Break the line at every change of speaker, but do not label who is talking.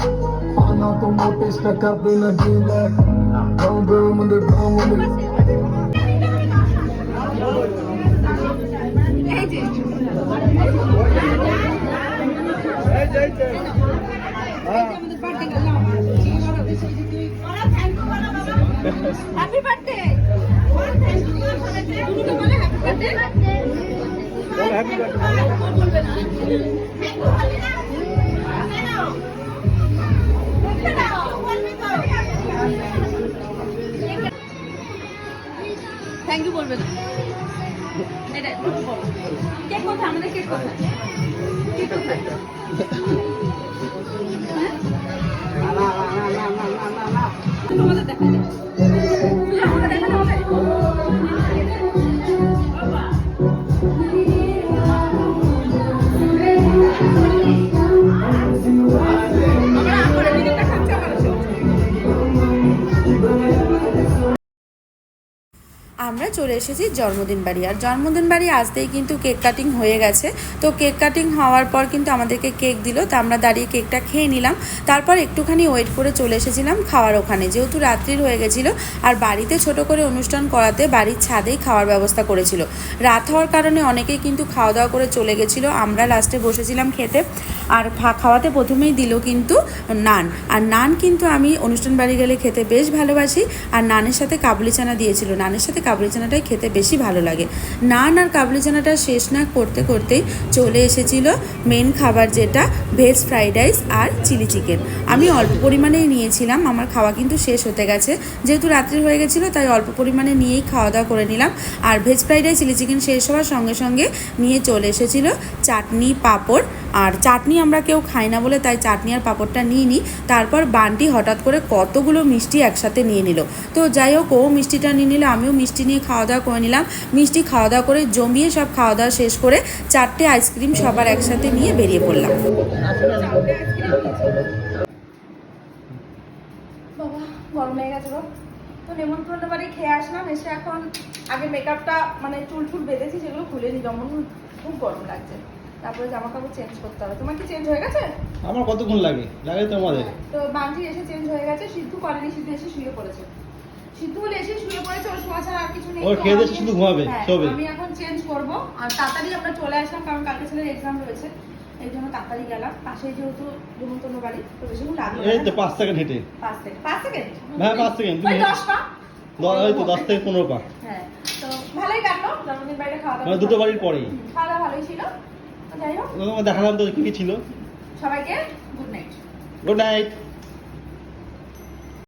Find out the more they stuck up in the game like don't go on the ground with me.
Happy birthday happy thank you বলবে না এটা cake কোথায় আমাদের cake কোথায় cake কোথায় তোমাদের দেখা যায় আমরা চলে এসেছি জন্মদিন বাড়ি। আর জন্মদিন বাড়ি আসতেই কিন্তু কেক কাটিং হয়ে গেছে। তো কেক কাটিং হওয়ার পর কিন্তু আমাদেরকে কেক দিল, তো আমরা দাঁড়িয়ে কেকটা খেয়ে নিলাম। তারপর একটুখানি ওয়েট করে চলে এসেছিলাম খাওয়ার ওখানে, যেহেতু রাত্রির হয়ে গেছিলো। আর বাড়িতে ছোট করে অনুষ্ঠান করাতে বাড়ির ছাদেই খাওয়ার ব্যবস্থা করেছিল। রাত হওয়ার কারণে অনেকেই কিন্তু খাওয়া দাওয়া করে চলে গেছিলো। আমরা লাস্টে বসেছিলাম খেতে। আর খাওয়াতে প্রথমেই দিল কিন্তু নান। আর নান কিন্তু আমি অনুষ্ঠান বাড়ি গেলে খেতে বেশ ভালোবাসি। আর নানের সাথে কাবুলি চানা দিয়েছিল। নানের সাথে কাবুলি চানাটাই খেতে বেশি ভালো লাগে। নান আর কাবুলি চানাটা শেষ না করতে করতেই চলে এসেছিল মেন খাবার, যেটা ভেজ ফ্রাইড রাইস আর চিলি চিকেন। আমি অল্প পরিমাণেই নিয়েছিলাম, আমার খাওয়া কিন্তু শেষ হতে গেছে। যেহেতু রাত্রি হয়ে গেছিলো তাই অল্প পরিমাণে নিয়েই খাওয়া দাওয়া করে নিলাম। আর veg fried rice chilli chicken শেষ হওয়ার সঙ্গে সঙ্গে নিয়ে চলে এসেছিল চাটনি পাঁপড়। আর চাটনি আমরা কেউ খাই না বলে তাই চাটনি আর পাঁপড়টা নিয়ে নিই। তারপর বান্টি হঠাৎ করে কতগুলো মিষ্টি একসাথে নিয়ে নিল। তো যাই হোক, ও মিষ্টিটা নিয়ে নিল, আমিও মিষ্টি নিয়ে খাওয়া দাওয়া করে নিলাম। মিষ্টি খাওয়া দাওয়া করে জমিয়ে সব খাওয়া দাওয়া শেষ করে 4টে আইসক্রিম সবার একসাথে নিয়ে বেরিয়ে পড়লাম। বাবা গরম হয়ে গেছে গো। তো নেমন্তন্ন বাড়ি খেয়ে আসলাম, এসে এখন আগে মেকআপটা মানে চুল টুল বেঁধেছি সেগুলো খুলে নি, যেমন খুব গরম লাগছে। তারপরে জামা কাপড় চেঞ্জ করতে হবে। তোমার কি চেঞ্জ হয়ে গেছে?
আমার কতক্ষণ লাগে তো আমাদের।
তো বান্টি এসে চেঞ্জ হয়ে গেছে, সিদ্ধু করেনি, সিদ্ধু এসে শুয়ে পড়েছে। সিদ্ধু বলে এসে শুয়ে পড়েছে, ওর শোয়া ছাড়া আর কিছু নেই।
ওর খেয়ে দিয়ে শুধু ঘুমাবে সবে।
আমি এখন চেঞ্জ করব। আর তাড়াতাড়ি আমরা চলে আসলাম, কারণ কালকে ছেলের এক্সাম রয়েছে, এই জন্য তাড়াতাড়ি গেলাম। পাশেই যেহেতু নেমন্তন্ন বাড়ি, তো বেশিক্ষণ লাগবে না।
এই তো 5 সেকেন্ড হেঁটে।
5 সেকেন্ড?
হ্যাঁ 5 সেকেন্ড।
ওই 10 পা।
ওই তো 10 থেকে 15 পা।
হ্যাঁ, তো ভালোই কাটলো জন্মদিন বাড়িতে খাওয়া দাওয়া।
মানে দুটো বাড়ির পরেই
খাওয়া দাওয়া ভালোই ছিল। তো যাই হোক,
দেখালাম তো কি কি ছিল।
সবাইকে গুড নাইট।
Good night.